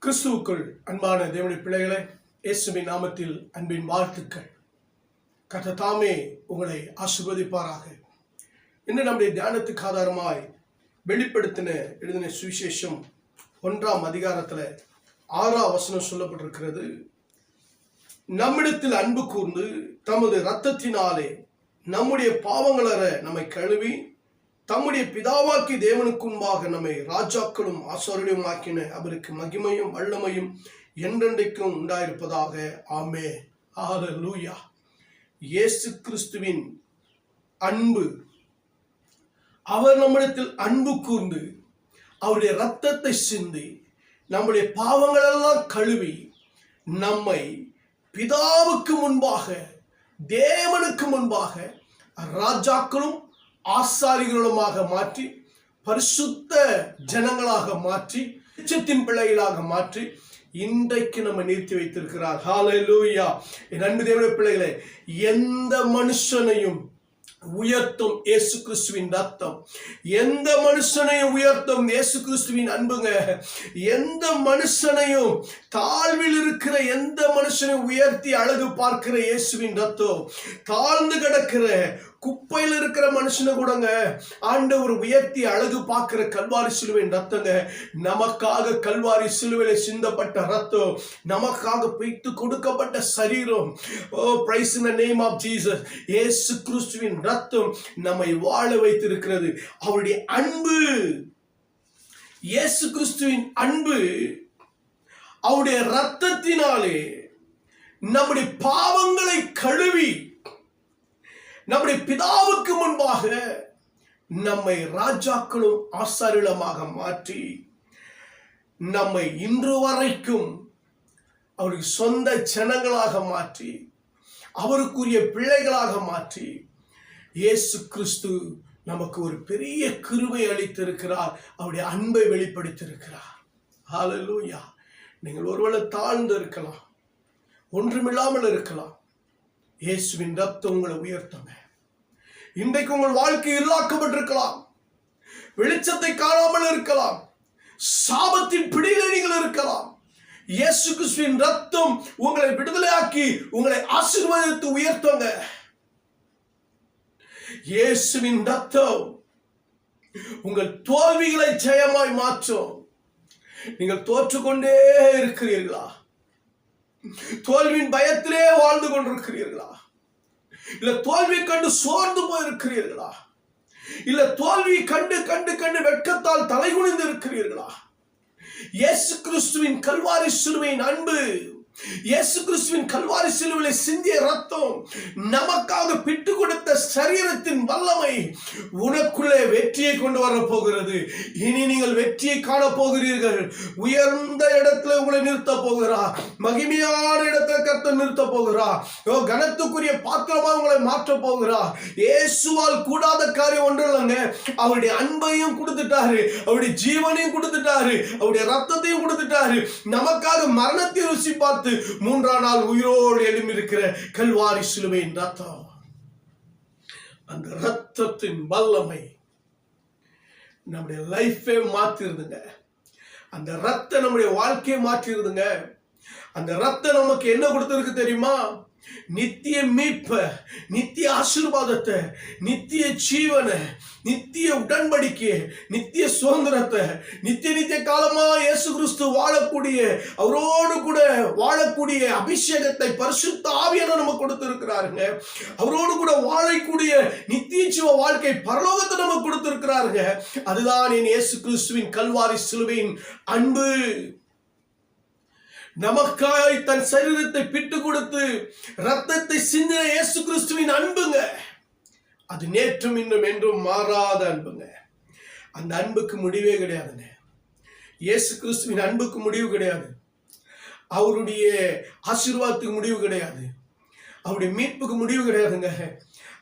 கிறிஸ்துவுக்குள் அன்பான தேவனுடைய பிள்ளைகளே, இயேசுவின் நாமத்தில் அன்பின் வாழ்த்துக்கள். கர்த்தர் தாமே உங்களை ஆசீர்வதிப்பாராக. இன்று நம்முடைய தியானத்துக்கு ஆதாரமாய் வெளிப்படுத்தின எழுதின சுவிசேஷம் 1ஆம் அதிகாரத்தில் 6ஆம் வசனம் சொல்லப்பட்டிருக்கிறது. நம்மிடத்தில் அன்பு கூர்ந்து தமது இரத்தத்தினாலே நம்முடைய பாவங்களற நம்மை கழுவி தம்முடைய பிதாவாக்கி தேவனுக்கு முன்பாக நம்மை ராஜாக்களும் ஆசாரியரும் ஆக்கின அவருக்கு மகிமையும் வல்லமையும் என்றென்றைக்கும் உண்டாயிருப்பதாக. ஆமென். ஹல்லேலூயா. இயேசு கிறிஸ்துவின் அன்பு, அவர் நம்மிடத்தில் அன்பு கூர்ந்து அவருடைய இரத்தத்தை சிந்தி நம்முடைய பாவங்களெல்லாம் கழுவி நம்மை பிதாவுக்கு முன்பாக தேவனுக்கு முன்பாக ராஜாக்களும் ஆசாரிகளுமாக மாற்றி பரிசுத்த ஜனங்களாக மாற்றி வெளிச்சத்தின் பிள்ளைகளாக மாற்றி இன்றைக்கு நம்ம நிறுத்தி வைத்திருக்கிறார். ஹல்லேலூயா. என் அன்பு தேவனுடைய பிள்ளைகளே, எந்த மனுஷனையும் உயர்த்தும் இயேசு கிறிஸ்துவின் ரத்தம், எந்த மனுஷனையும் உயர்த்தும் இயேசு கிறிஸ்துவின் அன்புங்க. எந்த மனுஷனையும் தாழ்வில் இருக்கிற எந்த மனுஷனையும் உயர்த்தி அழகு பார்க்கிற இயேசுவின் ரத்தம், தாழ்ந்து கிடக்கிற குப்பையில் இருக்கிற மனுஷனை கூடங்க ஆண்டவர் உயர்த்தி அழகு பார்க்கிற கல்வாரி சிலுவையின் ரத்தங்க. நமக்காக கல்வாரி சிலுவையில சிந்தப்பட்ட ரத்தம், நமக்காக பிய்த்து கொடுக்கப்பட்ட சரீரம். Oh, praise in the name of Jesus. இயேசு கிறிஸ்துவின் ரத்தம் நம்மை வாழ வைத்திருக்கிறது. அவருடைய அன்பு, இயேசு கிறிஸ்துவின் அன்பு, அவருடைய ரத்தத்தினாலே நம்முடைய பாவங்களை கழுவி நம்முடைய பிதாவுக்கு முன்பாக நம்மை ராஜாக்களும் ஆசாரியர்களுமாக மாற்றி நம்மை இன்று வரைக்கும் அவருக்கு சொந்த ஜனங்களாக மாற்றி அவருக்குரிய பிள்ளைகளாக மாற்றி இயேசு கிறிஸ்து நமக்கு ஒரு பெரிய கிருபை அளித்திருக்கிறார். அவருடைய அன்பை வெளிப்படுத்தியிருக்கிறார். ஹல்லேலூயா. நீங்கள் ஒருவேளை தாழ்ந்து இருக்கலாம், ஒன்றுமில்லாமல் இருக்கலாம். இயேசுவின் ரத்தம் உங்களை உயர்த்துங்க. இன்றைக்கு உங்கள் வாழ்க்கை இருளாக்கப்பட்டிருக்கலாம், வெளிச்சத்தை காணாமல் இருக்கலாம், சாபத்தின் பிடியிலே நீங்கள் இருக்கலாம். இயேசு கிறிஸ்துவின் ரத்தம் உங்களை விடுதலையாக்கி உங்களை ஆசீர்வதித்து உயர்த்துங்க. இயேசுவின் ரத்தம் உங்கள் தோல்விகளை ஜெயமாய் மாற்றும். நீங்கள் தோற்றுக்கொண்டே இருக்கிறீர்களா? தோல்வியின் பயத்திலே வாழ்ந்து கொண்டிருக்கிறீர்களா? இல்ல தோல்வி கண்டு சோர்ந்து போயிருக்கிறீர்களா? இல்ல தோல்வி கண்டு கண்டு கண்டு வெட்கத்தால் தலைகுனிந்து இருக்கிறீர்களா? இயேசு கிறிஸ்துவின் கல்வாரி சிலுவையின் அன்பு, இயேசு கிறிஸ்துவின் கல்வாரி சிலுவையில் சிந்திய ரத்தம், நமக்காக பிட்டு கொடுத்த சரீரத்தின் வல்லமை உனக்குள்ளே வெற்றியை கொண்டு வர போகிறது. இனி நீங்கள் வெற்றியை காண போகிறீர்கள். உயர்ந்த இடத்துல உங்களை நிறுத்த போகிறார். மகிமையான இடத்துல கர்த்தர் நிறுத்த போகிறார். கனத்துக்குரிய பாத்திரமா உங்களை மாற்ற போகிறார். இயேசுவால் கூடாத காரியம் ஒன்று இல்லைங்க. அவருடைய அன்பையும் கொடுத்துட்டாரு, அவருடைய ஜீவனையும் கொடுத்துட்டாரு, அவருடைய ரத்தத்தையும் கொடுத்துட்டாரு. நமக்காக மரணத்தை ருசி பார்த்து 3ஆம் நாள் உயிரோடு எழும்பியிருக்கிற கல்வாரி சிலுவையின் ரத்தம், அந்த ரத்தத்தின் வல்லமை நம்முடைய லைஃபே மாற்றிருதுங்க. அந்த ரத்தம் நம்முடைய வாழ்க்கையை மாற்றிருதுங்க. அந்த ரத்தம் நமக்கு என்ன கொடுத்திருக்கு தெரியுமா? நித்திய மீட்ப, நித்திய ஆசீர்வாதத்தை, நித்திய ஜீவனை, நித்திய உடன்படிக்கை, நித்திய சுதந்திரத்தை, நித்திய காலமா இயேசு கிறிஸ்து வாழக்கூடிய, அவரோடு கூட வாழக்கூடிய அபிஷேகத்தை பரிசுத்த ஆவியானவர் நமக்கு கொடுத்திருக்கிறாருங்க. அவரோடு கூட வாழக்கூடிய நித்திய ஜீவ வாழ்க்கை பரலோகத்தை நமக்கு கொடுத்திருக்கிறாருங்க. அதுதான் என் இயேசு கிறிஸ்துவின் கல்வாரி சிலுவையின் அன்பு. நமக்காய் தன் சரீரத்தை பிட்டு கொடுத்து ரத்தத்தை சிந்தின இயேசு கிறிஸ்துவின் அன்புங்க. அது நேற்றும் இன்னும் என்றும் மாறாத அன்புங்க. அந்த அன்புக்கு முடிவே கிடையாதுங்க. இயேசு கிறிஸ்துவின் அன்புக்கு முடிவு கிடையாது. அவருடைய ஆசீர்வாதத்துக்கு முடிவு கிடையாது. அவருடைய மீட்புக்கு முடிவு கிடையாதுங்க.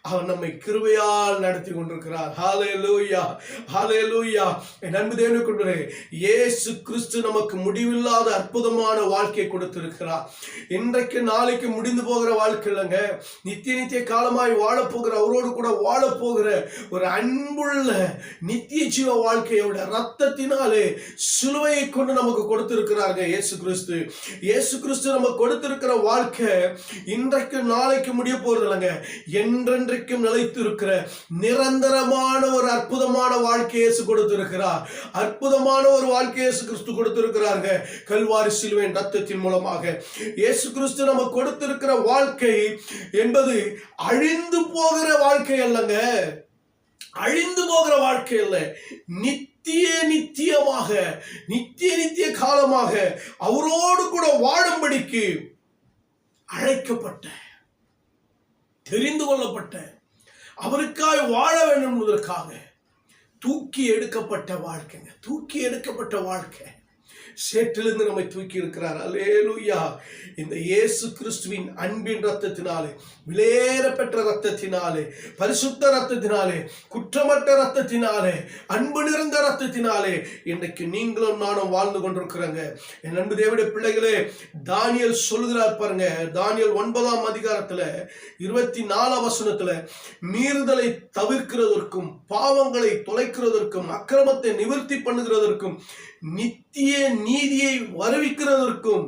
அவர் நம்மை கிருபையால் நடத்தி கொண்டிருக்கிறார். ஹல்லேலூயா, ஹல்லேலூயா. என் அன்பு தேவனை கொண்டே இயேசு கிறிஸ்து நமக்கு முடிவில்லாத அற்புதமான வாழ்க்கையை கொடுத்திருக்கிறார். இன்றைக்கு நாளைக்கு முடிந்து போகிற வாழ்க்கை இல்லைங்க, நித்திய நித்திய காலமாய் வாழப்போகிற, அவரோடு கூட வாழப்போகிற ஒரு அன்புள்ள நித்திய ஜீவ வாழ்க்கையோட ரத்தத்தினாலே சிலுவையை கொண்டு நமக்கு கொடுத்திருக்கிறாங்க இயேசு கிறிஸ்து. இயேசு கிறிஸ்து நமக்கு கொடுத்திருக்கிற வாழ்க்கை இன்றைக்கு நாளைக்கு முடிய போறது இல்லைங்க, என்றென்றைக்கும் நிலைத்து இருக்கிற நிரந்தரமான ஒரு அற்புதமான வாழ்க்கையை இயேசு கொடுத்திருக்கிறார். அற்புதமான ஒரு வாழ்க்கையை இயேசு கிறிஸ்து கொடுத்திருக்கிறாங்க கல்வாரி சிலுவையின் ரத்தத்தின் மூலமாக. இயேசு கிறிஸ்து நமக்கு கொடுத்திருக்கிற வாழ்க்கை என்பது அழிந்து போகிற வாழ்க்கை அல்லங்க, அழிந்து போகிற வாழ்க்கை அல்ல, நித்திய நித்தியமாக நித்திய நித்திய காலமாக அவரோடு கூட வாழும்படிக்கு அழைக்கப்பட்ட, தெரிந்து கொள்ளப்பட்ட, அவருக்காய் வாழ வேண்டும் என்பதற்காக தூக்கி எடுக்கப்பட்ட வாழ்க்கைங்க, தூக்கி எடுக்கப்பட்ட வாழ்க்கை. சேற்றிலிருந்து நம்மை தூக்கி இருக்கிறார். அல்லேலூயா. இந்த இயேசு கிறிஸ்துவின் அன்பின் ரத்தத்தினாலே, விலையேற பெற்ற ரத்தத்தினாலே, பரிசுத்த ரத்தத்தினாலே, குற்றமற்ற ரத்தத்தினாலே, அன்பு நிறைந்த ரத்தத்தினாலே இன்றைக்கு நீங்களும் நானும் வாழ்ந்து கொண்டிருக்கிறோங்க. என் அன்பு தேவனுடைய பிள்ளைகளே, தானியேல் சொல்கிறார் பாருங்க, தானியேல் 9ஆம் அதிகாரத்துல 24ஆம் வசனத்துல, மீறுதலை தவிர்க்கிறதற்கும், பாவங்களை தொலைக்கிறதற்கும், அக்கிரமத்தை நிவர்த்தி பண்ணுகிறதற்கும், நித்திய நீதியை வருவிக்கிறதற்கும்,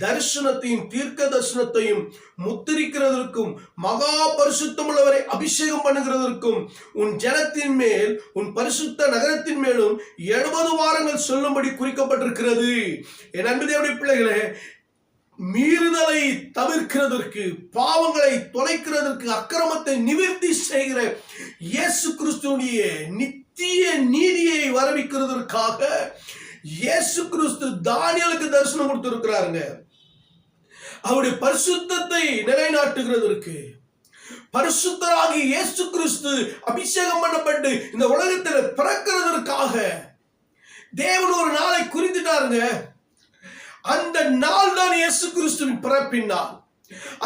தரிசனத்தையும் தீர்க்க தரிசனத்தையும் முத்திரிக்கிறதற்கும், மகா பரிசுத்தமுள்ளவரை அபிஷேகம் பண்ணுகிறதற்கும், உன் ஜனத்தின் மேல் உன் பரிசுத்த நகரத்தின் மேலும் 70 வாரங்கள் சொல்லும்படி குறிக்கப்பட்டிருக்கிறது. என் அன்பு தேவனுடைய பிள்ளைகளே, மீறுதலை தவிர்க்கிறதற்கு, பாவங்களை தொலைக்கிறதற்கு, அக்கிரமத்தை நிவர்த்தி செய்கிற இயேசு கிறிஸ்துவுடைய நித்திய நீதியை வரவிக்கிறதற்காக இயேசு கிறிஸ்து தானியேலுக்கு தரிசனம் கொடுத்திருக்கிறாருங்க. அவருடைய பரிசுத்தத்தை நிலைநாட்டுகிறதற்கு, பரிசுத்தராகி இயேசு கிறிஸ்து அபிஷேகம் பண்ணப்பட்டு இந்த உலகத்தில் பிறக்கிறதற்காக தேவன் ஒரு நாளை குறித்துட்டாருங்க. அந்த நாள் தான் இயேசு கிறிஸ்துவின் பிறப்பின் நாள்.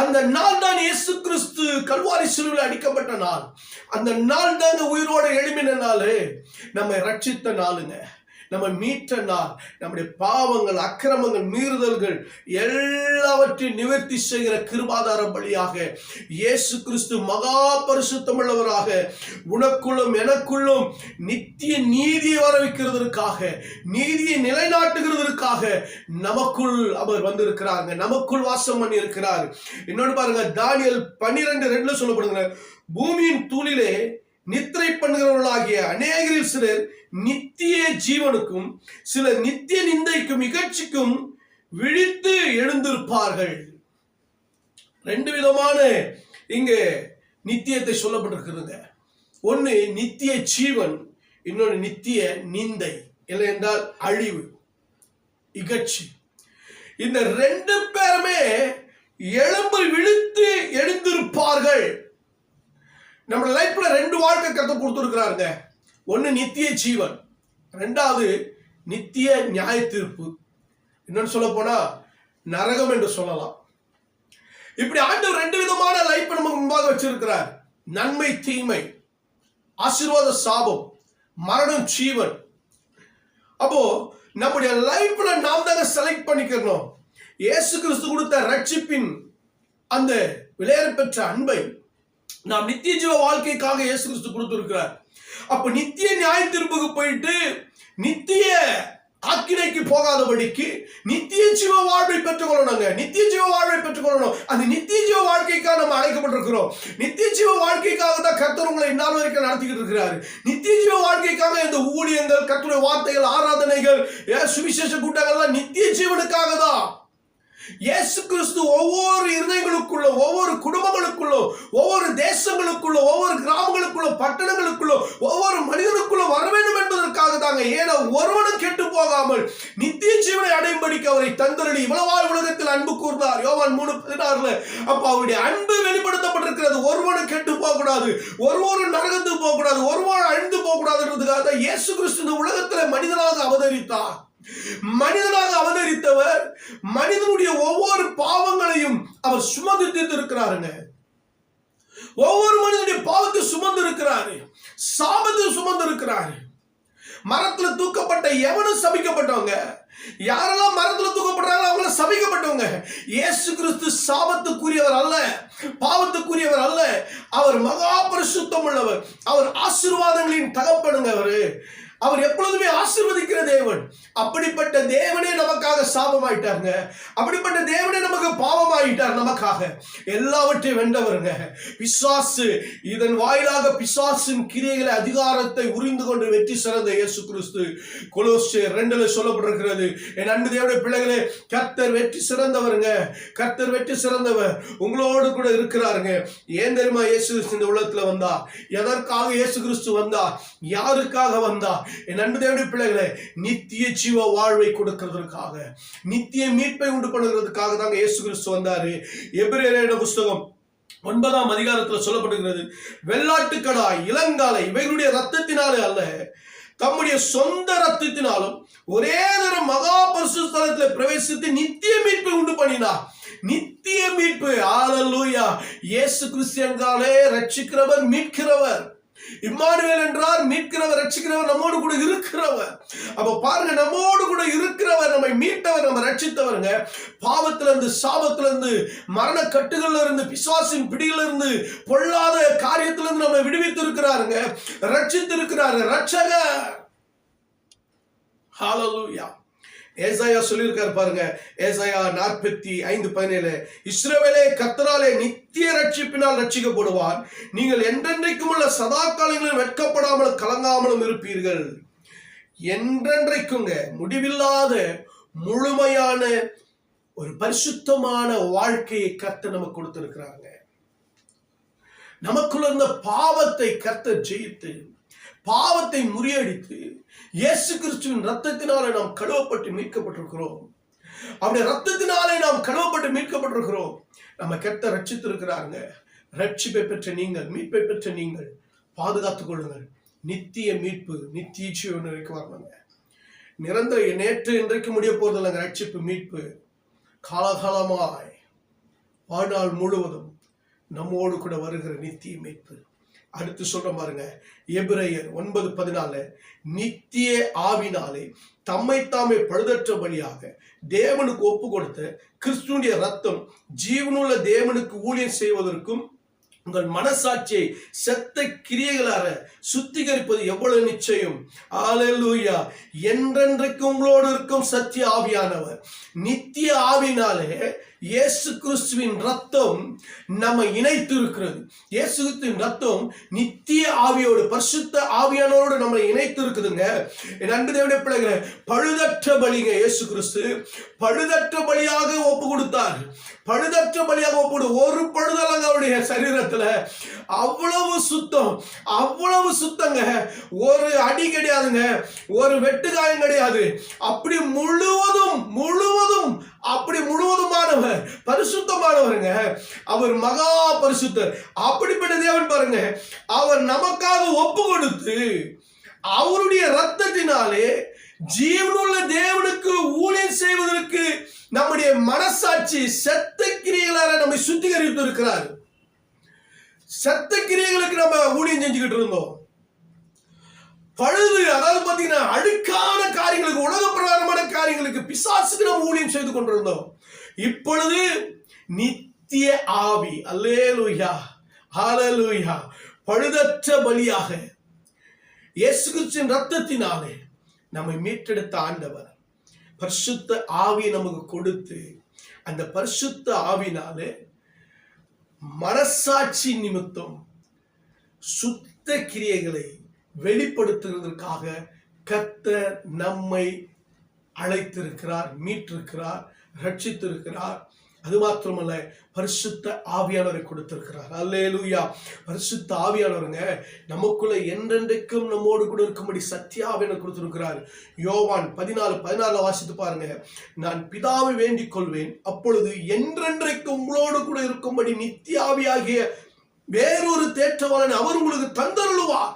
அந்த நாள் தான் இயேசு கிறிஸ்து கல்வாரி சிலுவையில் அடிக்கப்பட்ட நாள். அந்த நாள் தாங்க உயிரோட எழுப்பின நாள், நம்மை ரட்சித்த நாளுங்க, நம்ம மீட்ட நாள். நம்முடைய பாவங்கள், அக்கிரமங்கள், மீறுதல்கள் எல்லாவற்றையும் நிவர்த்தி செய்கிற கிருபாதார பலியாக இயேசு கிறிஸ்து மகா பரிசுத்தமுள்ளவராக உனக்குள்ளும் எனக்குள்ளும் நித்திய நீதியை வரவைக்கிறதற்காக, நீதியை நிலைநாட்டுகிறதற்காக நமக்குள் அவர் வந்திருக்கிறாங்க, நமக்குள் வாசம் பண்ணி இருக்கிறார். இன்னொன்று பாருங்க, தானியேல் 12:2 சொல்லப்படுங்க, பூமியின் தூளிலே நித்திரை பண்ணுகிறவர்களாகிய அநேகரில் சிலர் நித்திய ஜீவனுக்கும் சிலர் நித்திய நிந்தைக்கும் இகழ்ச்சிக்கும் விழித்து எழுந்திருப்பார்கள். 2 விதமான இங்கு நித்தியத்தை சொல்லப்பட்டிருக்கிறது. ஒன்னு நித்திய ஜீவன், இன்னொன்று நித்திய நிந்தை, இல்லை என்றால் அழிவு, இகழ்ச்சி. இந்த 2 பேருமே எழும்பி விழித்து எழுந்திருப்பார்கள். நம்ம லைஃப்ல 2 வாழ்க்கை கத்து கொடுத்திருக்கிறாருங்க. ஒன்னு நித்திய ஜீவன், 2வது நித்திய நியாய தீர்ப்பு, இன்னொன்னு சொல்ல போனா நரகம் என்று சொல்லலாம். இப்படி ஆண்டவர் 2 விதமான லைஃப் நமக்கு முன்பாக வச்சிருக்கிறார். நன்மை தீமை, ஆசீர்வாத சாபம், மரணம் ஜீவன். அப்போ நம்முடைய லைஃப்ல நாம் தாங்க செலக்ட் பண்ணிக்கணும். இயேசு கிறிஸ்து கொடுத்த ரட்சிப்பின் அந்த விலையேற பெற்ற அன்பை நாம் நித்திய ஜீவ வாழ்க்கைக்காக இயேசு கிறிஸ்து கொடுத்திருக்கிறார். அப்ப நித்திய நியாய தீர்ப்புக்கு போயிட்டு நித்திய ஆக்கினைக்கு போகாதபடிக்கு நித்திய ஜீவ வாழ்வை பெற்றுக்கொள்ளணுங்க. நித்திய ஜீவ வாழ்வை பெற்றுக்கொள்ளணும். அந்த நித்திய ஜீவ வாழ்க்கைக்காக நம்ம அழைக்கப்பட்டிருக்கிறோம். நித்திய ஜீவ வாழ்க்கைக்காக தான் கர்த்தர் உங்களை இந்நாள் வரைக்கும் நடத்திக்கிட்டு இருக்கிறாரு. நித்திய ஜீவ வாழ்க்கைக்காக இந்த ஊழியங்கள், கர்த்தருடைய வார்த்தைகள், ஆராதனைகள், சுவிசேஷ கூட்டங்கள்லாம் நித்திய ஜீவனுக்காக தான். இயேசு கிறிஸ்து ஒவ்வொரு இருதயங்களுக்குள்ள, ஒவ்வொரு குடும்பங்களுக்குள்ள, ஒவ்வொரு தேசங்களுக்குள்ள, ஒவ்வொரு கிராமங்களுக்குள்ள, பட்டணங்களுக்குள்ள, ஒவ்வொரு மனிதனுக்குள்ள வர வேண்டும் என்பதற்காக தாங்க. ஏன்னா ஒருவனும் கெட்டு போகாமல் நித்திய ஜீவனை அடையும்படிக்கு அவரை தந்தருளி இவ்வளவாய் உலகத்தில் அன்பு கூர்ந்தார். யோவான் 3:16. அப்ப அவருடைய அன்பு வெளிப்படுத்தப்பட்டிருக்கிறது. ஒருவனும் கெட்டு போக கூடாது, ஒருவரும் நரகத்துக்கு போக கூடாது, ஒருவரும் அழிந்து போக கூடாதுன்றதுக்காக தான் இயேசு கிறிஸ்து இந்த உலகத்தில் மனிதனாக அவதரித்தார். மனிதனாக அவதரித்தவர் மனிதனுடைய ஒவ்வொரு பாவங்களையும் அவர் சுமந்து தீர்த்திருக்கிறாருங்க. ஒவ்வொரு மனிதனுடைய பாவத்தை சுமந்து இருக்கிறாரு, சாபத்தை சுமந்து இருக்கிறாரு. மரத்துல தூக்கப்பட்ட எவனும் சபிக்கப்பட்டவங்க. யாரெல்லாம் மரத்துல தூக்கப்படுறாங்களோ அவங்கள சபிக்கப்பட்டவங்க. இயேசு கிறிஸ்து சாபத்துக்குரியவர் அல்ல, பாவத்துக்குரியவர் அல்ல. அவர் மகா பரிசுத்தம் உள்ளவர். அவர் ஆசீர்வாதங்களின் தகப்பனுங்க. அவர் எப்பொழுதுமே ஆசீர்வதிக்கிற தேவன். அப்படிப்பட்ட தேவனே நமக்காக சாபமாயிட்டாருங்க. அப்படிப்பட்ட தேவனே நமக்கு பாவமாயிட்டார். நமக்காக எல்லாவற்றையும் வென்றவருங்க. பிசாசு, இதன் வாயிலாக பிசாசின் கிரியைகளை, அதிகாரத்தை உரிந்து கொண்டு வெற்றி சிறந்த இயேசு கிறிஸ்து. கொலோசியர் 2 சொல்லப்பட்டிருக்கிறது, என் அன்பு தேவனுடைய பிள்ளைகளே, கர்த்தர் வெற்றி சிறந்தவருங்க. கர்த்தர் வெற்றி சிறந்தவர். உங்களோடு கூட இருக்கிறாருங்க. ஏன் தெரியுமா இயேசு கிறிஸ்து இந்த உலகத்துல வந்தா? எதற்காக இயேசு கிறிஸ்து வந்தா? யாருக்காக வந்தா? என் அன்பு தேவனுடைய பிள்ளைகளே, நித்திய ஜீவ வாழ்வை கொடுக்கிறதுக்காக, நித்திய மீட்பை உண்டு பண்ணுகிறதுக்காக தாங்க இயேசு கிறிஸ்து வந்தாரு. எபிரேயர் புஸ்தகம் 9ஆம் அதிகாரத்தில் சொல்லப்படுகிறது, வெள்ளாட்டுக்கடாய், இளங்காலை இவைகளுடைய ரத்தத்தினாலே அல்ல, தம்முடைய சொந்த ரத்தத்தினாலும் ஒரே தரம் மகா பரிசுத்த ஸ்தலத்தில் பிரவேசித்து நித்திய மீட்பை உண்டு பண்ணினார். நித்திய மீட்பு. ஹல்லேலூயா. இயேசு கிறிஸ்து என்றாலே ரட்சிக்கிறவர், மீட்கிறவர். இம்மானுவேல் என்றார் மீட்கிறவர், ரட்சிக்கிறவர், நம்மோடு கூட இருக்கிறவர். அப்ப பாருங்க, நம்மோடு கூட இருக்கிறவர், நம்மை மீட்டவர், நம்ம ரட்சித்தவருங்க. பாவத்திலிருந்து, சாபத்திலிருந்து, மரண கட்டுகள்ல இருந்து, பிசாசின் பிடியில இருந்து, பொல்லாத காரியத்திலிருந்து நம்மை விடுவித்து இருக்கிறாருங்க, ரட்சித்து இருக்கிறாரு, ரட்சகர். ஹல்லேலூயா. ஏசாயா சொல்லியிருக்காரு பாருங்க, ஏசாயா 45:17, இஸ்ரவேலே கர்த்தராலே நித்திய ரட்சிப்பினால் ரட்சிக்கப்படுவார், நீங்கள் என்றென்றைக்கும் உள்ள சதா காலங்களில் வெட்கப்படாமல் கலங்காமலும் இருப்பீர்கள். என்றென்றைக்குங்க, முடிவில்லாத முழுமையான ஒரு பரிசுத்தமான வாழ்க்கையை கர்த்தர் நமக்கு கொடுத்திருக்கிறாங்க. நமக்குள்ள இருந்த பாவத்தை கர்த்தர் ஜெயித்து, பாவத்தை முறியடித்து, இயேசு கிறிஸ்துவின் ரத்தத்தினாலே நாம் கழுவப்பட்டு மீட்கப்பட்டிருக்கிறோம். அவருடைய ரத்தத்தினாலே நாம் கழுவப்பட்டு மீட்கப்பட்டிருக்கிறோம். நம்ம கர்த்தர் ரட்சித்திருக்கிறாங்க. ரட்சிப்பை பெற்ற நீங்கள், மீட்பை பெற்ற நீங்கள் பாதுகாத்துக் கொள்ளுங்கள். நித்திய மீட்பு, நித்திய ஜீவன் வரைக்கும் வரணுங்க. நிரந்தர நேற்று இன்றைக்கு முடிய போறது இல்லைங்க. ரட்சிப்பு, மீட்பு காலகாலமாய் வாழ்நாள் முழுவதும் நம்மோடு கூட வருகிற நித்திய மீட்பு. அடுத்து சொல்ற பாருங்க, எபிரேயர் 9:14, நித்திய ஆவினாலே தம்மை தாமே பழுதற்ற பலியாக தேவனுக்கு ஒப்பு கொடுத்த கிறிஸ்துவினுடைய ரத்தம் ஜீவனுள்ள தேவனுக்கு ஊழியம் செய்வதற்கும் உங்கள் மனசாட்சியை செத்த கிரியைகளார சுத்திகரிப்பது எவ்வளவு நிச்சயம். ஹல்லேலூயா. என்றென்றைக்கு உங்களோடு இருக்கும் சத்திய ஆவியானவர். நித்திய ஆவினாலே இயேசு கிறிஸ்துவின் ரத்தம் நம்ம இணைத்து இருக்கிறது. இயேசு கிறிஸ்துவின் ரத்தம் நித்திய ஆவியோடு, பரிசுத்த ஆவியானோடு நம்மளை இணைத்து இருக்குதுங்க. என் அன்பு தேவனுடைய பிள்ளைகளே, பழுதற்ற பலிங்க. இயேசு கிறிஸ்து பழுதற்ற பலியாக ஒப்பு கொடுத்தார். பழுதற்ற பலியாக ஒப்பு கொடு. ஒரு பழுதலங்க அவருடைய சரீரத்துல. அவ்வளவு சுத்தம், அவ்வளவு சுத்தங்க. ஒரு அடி கிடையாதுங்க, ஒரு வெட்டுகாயம் கிடையாது. அப்படி முழுவதும் முழுவதும் அப்படி முழுவதுமானவர், பரிசுத்தமானவருங்க. அவர் மகா பரிசுத்தர். அப்படிப்பட்ட தேவன் பாருங்க, அவர் நமக்காக ஒப்பு கொடுத்து அவருடைய ரத்தத்தினாலே ஜீவனுள்ள தேவனுக்கு ஊழியம் செய்வதற்கு நம்முடைய மனசாட்சி செத்த கிரியைகளால நம்மை சுத்திகரித்து இருக்கிறார். செத்த கிரியைகளுக்கு நம்ம ஊழியம் செஞ்சுக்கிட்டு இருந்தோம். பழுது, அதாவது பாத்தீங்கன்னா அழுக்கான காரியங்களுக்கு, உலக பிரகாரமான காரியங்களுக்கு, பிசாசுக்கு நம்ம ஊழியம் செய்து கொண்டிருந்தோம். இப்பொழுது நித்திய ஆவி, அல்லேலூயா, ஹல்லேலூயா, பழுதற்ற பலியாக இயேசு கிறிஸ்துவின் ரத்தத்தினாலே நம்மை மீட்டெடுத்த ஆண்டவர் பரிசுத்த ஆவியை நமக்கு கொடுத்து, அந்த பரிசுத்த ஆவினாலே மனசாட்சி நிமித்தம் சுத்த கிரியைகளை வெளிப்படுத்துவதற்காக கர்த்தர் நம்மை அழைத்திருக்கிறார், மீட்டிருக்கிறார், ரட்சித்திருக்கிறார். அது மாத்திரமல்ல, பரிசுத்த ஆவியானவரை கொடுத்திருக்கிறார். அல்லேலூயா. பரிசுத்த ஆவியானவருங்க நமக்குள்ள என்றென்றைக்கும் நம்மோடு கூட இருக்கும்படி சத்திய ஆவியானவர் கொடுத்திருக்கிறார். யோவான் 14:16 வாசித்து பாருங்க. நான் பிதாவை வேண்டிக் கொள்வேன், அப்பொழுது என்றென்றைக்கு உங்களோடு கூட இருக்கும்படி நித்திய ஆவியாகிய வேறொரு தேற்றவாளனை அவர் உங்களுக்கு தந்தருளுவார்.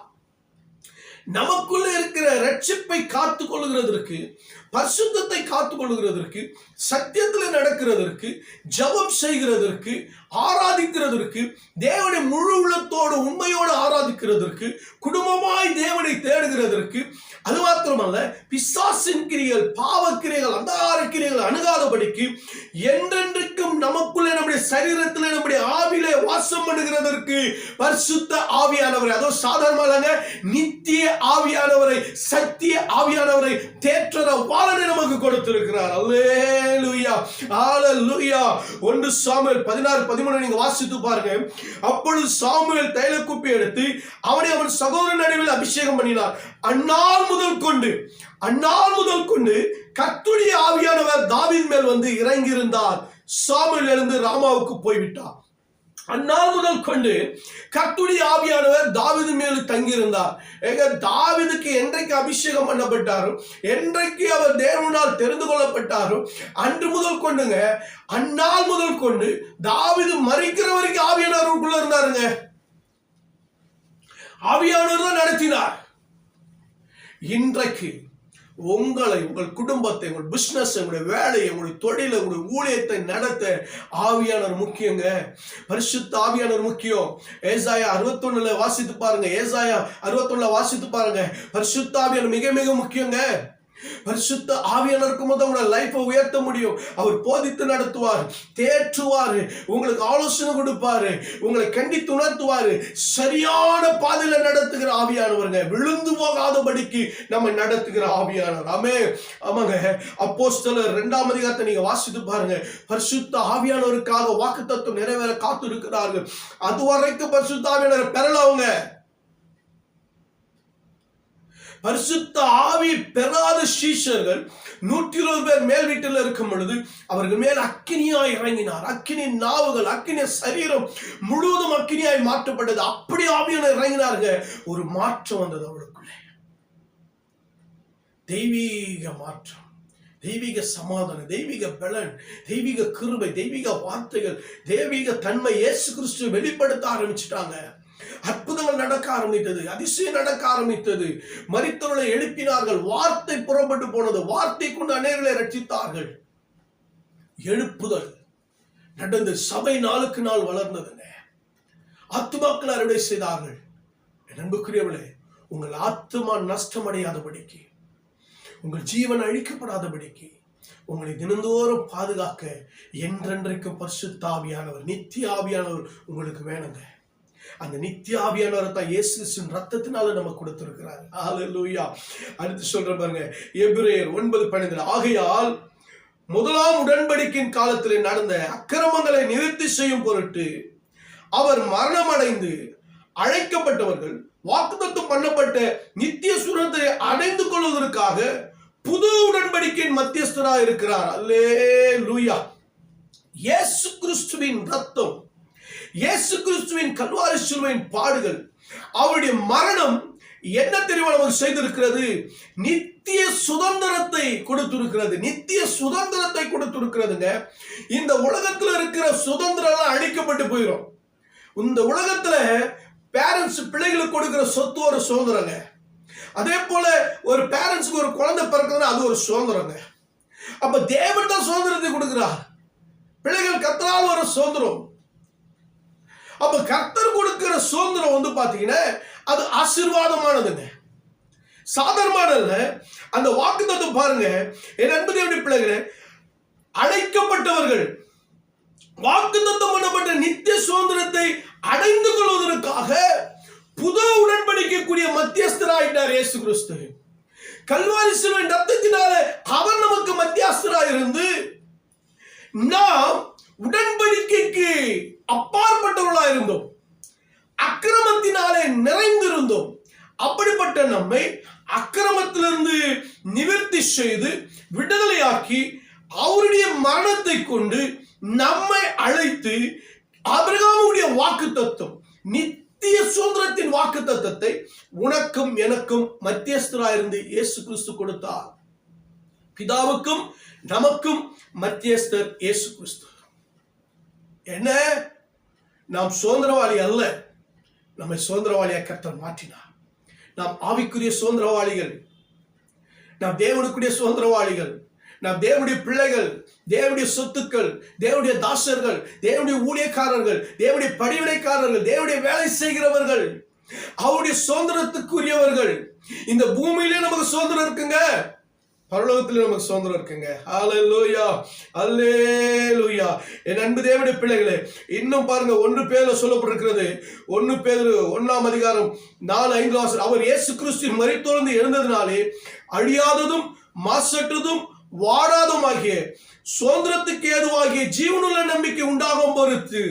நமக்குள்ள இருக்கிற ரட்சிப்பை காத்துக் கொள்கிறதற்கு, பரிசுத்தத்தை காத்துக் கொள்கிறதற்கு, சத்தியத்தில் நடக்கிறதற்கு, ஜெபம் செய்கிறதற்கு, ஆராதிக்கிறதற்கு, தேவனை முழு உள்ளத்தோடு உண்மையோடு ஆராதிக்கிறதற்கு, குடும்பமாய் தேவனை தேடுகிறதற்கு, அது மாத்திரமல்ல பிசாசின் கிரியைகள், பாவக்கிரியைகள், அந்தார கிரியைகள் அணுகாதபடிக்கு என்றென்றைக்கும் நமக்குள்ளே நம்முடைய சரீரத்திலே நம்முடைய ஆவியிலே வாசம் பண்ணுகிறதற்கு பரிசுத்த ஆவியானவரை, அதோ சாதாரணமாக நித்திய ஆவியானவரை, சத்திய ஆவியானவரை தேற்றர வாழனை நமக்கு கொடுத்திருக்கிறார். அல்லேலூயா, ஹல்லேலூயா. 1 சாமுவேல் 16:13 நீங்க வாசித்து பாருங்க. அப்பொழுது சாமுவேல் தைலக்குப்பி எடுத்து அவனை அவன் சகோதரன் நடுவில் அபிஷேகம் பண்ணினார். அந்நாள் முதல் கொண்டு கர்த்தருடைய ஆவியானவர் தாவீது மேல் வந்து இறங்கியிருந்தார். சாமுவேல் எழுந்து ராமாவுக்கு போய்விட்டார். அந்நாள் முதல் கொண்டு கர்த்தருடைய ஆவியானவர் தாவீது மேல் தங்கியிருந்தார். தாவீதுக்கு என்றைக்கு அபிஷேகம் பண்ணப்பட்டாரோ, என்றைக்கு அவர் தேவனால் தெரிந்து கொள்ளப்பட்டாரோ, அன்று முதல் கொண்டுங்க, அந்நாள் முதல் கொண்டு தாவீது மரிக்கிற வரைக்கும் ஆவியானவருக்குள்ள இருந்தாருங்க. ஆவியானவர் தான் நடத்தினார். இன்றைக்கு உங்களை, உங்கள் குடும்பத்தை, உங்கள் பிசினஸ், உங்களுடைய வேலையை, உங்களுடைய தொழிலை, உங்களுடைய ஊழியத்தை நடத்த ஆவியானவர் முக்கியங்க. பரிசுத்த ஆவியானவர் முக்கியம். ஏசாயா 61 வாசித்து பாருங்க. ஏசாயா 61 வாசித்து பாருங்க. பரிசுத்த ஆவியானவர் மிக மிக முக்கியங்க. பரிசுத்த ஆவியானவர் இருக்கும்போது உங்களோட லைஃபை உயர்த்த முடியும். அவர் போதித்து நடத்துவார், தேற்றுவார், உங்களுக்கு ஆலோசனை கொடுப்பாரு, உங்களை கண்டித்து உணர்த்துவாரு. சரியான பாதையில நடத்துகிற ஆவியானவருங்க. விழுந்து போகாதபடிக்கு நம்ம நடத்துகிற ஆவியானவர். ஆமாங்க. அப்போஸ்தலர் 2ஆம் அதிகாரத்தை நீங்க வாசித்து பாருங்க. பரிசுத்த ஆவியானவருக்காக வாக்குத்தத்தம் நிறைவேற காத்து இருக்கிறார்கள். அதுவரைக்கும் பரிசுத்த ஆவியானவர் பெறலவங்க. பரிசுத்த ஆவி பெறாத சீஷர்கள் 120 பேர் மேல் வீட்டில் இருக்கும் பொழுது அவர்கள் மேல் அக்கினியாய் இறங்கினார். அக்கினி நாவுகள், அக்கினி சரீரம் முழுவதும் அக்கினியாய் மாற்றப்பட்டது. அப்படி ஆவியான இறங்கினாருங்க. ஒரு மாற்றம் வந்தது அவளுக்குள்ளே. தெய்வீக மாற்றம், தெய்வீக சமாதானம், தெய்வீக பலன், தெய்வீக கிருபை, தெய்வீக வார்த்தைகள், தெய்வீக தன்மை இயேசு கிறிஸ்துவை வெளிப்படுத்த ஆரம்பிச்சுட்டாங்க. அற்புதங்கள் நடக்க ஆரம்பித்தது, அதிசயம் நடக்க ஆரம்பித்தது. மரித்தவர்களை எழுப்பினார்கள். வார்த்தை புறப்பட்டு போனது. வார்த்தை கொண்டு அநேகரை ரட்சித்தார்கள். எழுப்புதல் நடந்து சபை நாளுக்கு நாள் வளர்ந்ததுங்க. ஆத்துமாக்கள் அறுவடை செய்தார்கள். அன்புக்குரியவர்களே, உங்கள் ஆத்துமா நஷ்டமடையாதபடிக்கு, உங்கள் ஜீவன் அழிக்கப்படாதபடிக்கு உங்களை தினந்தோறும் பாதுகாக்க என்றென்றைக்கும் பரிசுத்த ஆவியானவர், நித்திய ஆவியானவர் உங்களுக்கு வேணுங்க. அந்த நித்திய ஆவியானவரை தான் இயேசு கிறிஸ்துவின் ரத்தத்தினால நம்ம கொடுத்திருக்கிறார். ஹல்லேலூயா. அடுத்து சொல்ற பாருங்க, எபிரேயர் 9:12 ஆகையால் முதலாம் உடன்படிக்கையின் காலத்திலே நடந்த அக்கிரமங்களை நிவர்த்தி செய்யும் பொருட்டு அவர் மரணமடைந்து அழைக்கப்பட்டவர்கள் வாக்குத்தத்தம் பண்ணப்பட்ட நித்திய சுரத்தை அடைந்து கொள்வதற்காக புது உடன்படிக்கையின் மத்தியஸ்தராக இருக்கிறார். அல்லேலூயா. இயேசு கிறிஸ்துவின் ரத்தம், இயேசு கிறிஸ்துவின் கல்வாரி சிலுவையின் பாடுகள், அவருடைய மரணம் என்ன தெரியுமா நமக்கு செய்திருக்கிறது? நித்திய சுதந்திரத்தை கொடுத்திருக்கிறது. நித்திய சுதந்திரத்தை கொடுத்திருக்கிறதுங்க. இந்த உலகத்துல இருக்கிற சுதந்திரம் அழிக்கப்பட்டு போயிடும். இந்த உலகத்துல பேரண்ட்ஸ் பிள்ளைகளுக்கு கொடுக்கிற சொத்து ஒரு சுதந்திரங்க. அதே போல ஒரு பேரண்ட்ஸ்க்கு ஒரு குழந்தை பிறக்குதுன்னா அது ஒரு சுதந்திரங்க. அப்ப தேவன் தான் சுதந்திரத்தை கொடுக்கிறார். பிள்ளைகள் கர்த்தரால் ஒரு சுதந்திரம். அப்ப கர்த்தர் கொடுக்கிற சுதந்திரம் வந்து பாத்தீங்கன்னா அது ஆசீர்வாதமானதுங்க, சாதாரணமானது. அந்த வாக்குத்தத்தம் பாருங்க, என் அன்பு தேவனுடைய பிள்ளைகளே, அழைக்கப்பட்டவர்கள் வாக்குத்தத்தம் பண்ணப்பட்ட நித்திய சுதந்திரத்தை அடைந்து கொள்வதற்காக புது உடன்படிக்கக்கூடிய மத்தியஸ்தராயிட்டார் இயேசு கிறிஸ்து. கல்வாரி சிலுவையின் ரத்தத்தினால அவர் நமக்கு மத்தியஸ்தராய் இருந்து நாம் உடன்படிக்கைக்கு அப்பாற்பட்டவர்களா இருந்தோம், அக்கிரமத்தினாலே நிறைந்திருந்தோம். அப்படிப்பட்ட நம்மை அக்கிரமத்திலிருந்து நிவர்த்தி செய்து விடுதலையாக்கி அவருடைய மரணத்தை கொண்டு நம்மை அழைத்து ஆபிரகாமுடைய வாக்குத்தத்தம், நித்திய சுதந்திரத்தின் வாக்குத்தத்தத்தை உனக்கும் எனக்கும் மத்தியஸ்தராயிருந்து இயேசு கிறிஸ்து கொடுத்தார். பிதாவுக்கும் நமக்கும் மத்தியஸ்தர் இயேசு கிறிஸ்து. என்ன, நாம் சுதந்திரவாளி அல்ல, நம்மை சுதந்திரவாளியாக கர்த்தர் மாற்றினார். நாம் ஆவிக்குரிய சுதந்திரவாளிகள், நாம் தேவனுக்குரிய சுதந்திரவாளிகள், நாம் தேவனுடைய பிள்ளைகள், தேவனுடைய சொத்துக்கள், தேவனுடைய தாசர்கள், தேவனுடைய ஊழியக்காரர்கள், தேவனுடைய பணிவிடைக்காரர்கள், தேவனுடைய வேலை செய்கிறவர்கள், அவருடைய சுதந்திரத்துக்குரியவர்கள். இந்த பூமியிலே நமக்கு சுதந்திரம் இருக்குங்க, பரலோகத்திலே நமக்கு சுதந்திரம் இருக்குங்க. ஹல்லேலூயா, ஹல்லேலூயா. என் அன்பு தேவனுடைய பிள்ளைகளே, இன்னும் பாருங்க, 1 பேதுருல சொல்லப்பட்டிருக்கிறது. 1 பேதுரு 1:4-5 அவர் இயேசு கிறிஸ்து மரித்தோர்ந்து எழுந்ததினாலே அழியாததும் மாசற்றதும் வாடாதுமாகிய சுதந்திரத்துக்கு ஏதுவாகிய ஜீவனுள்ள நம்பிக்கை உண்டாகும் பொருட்டு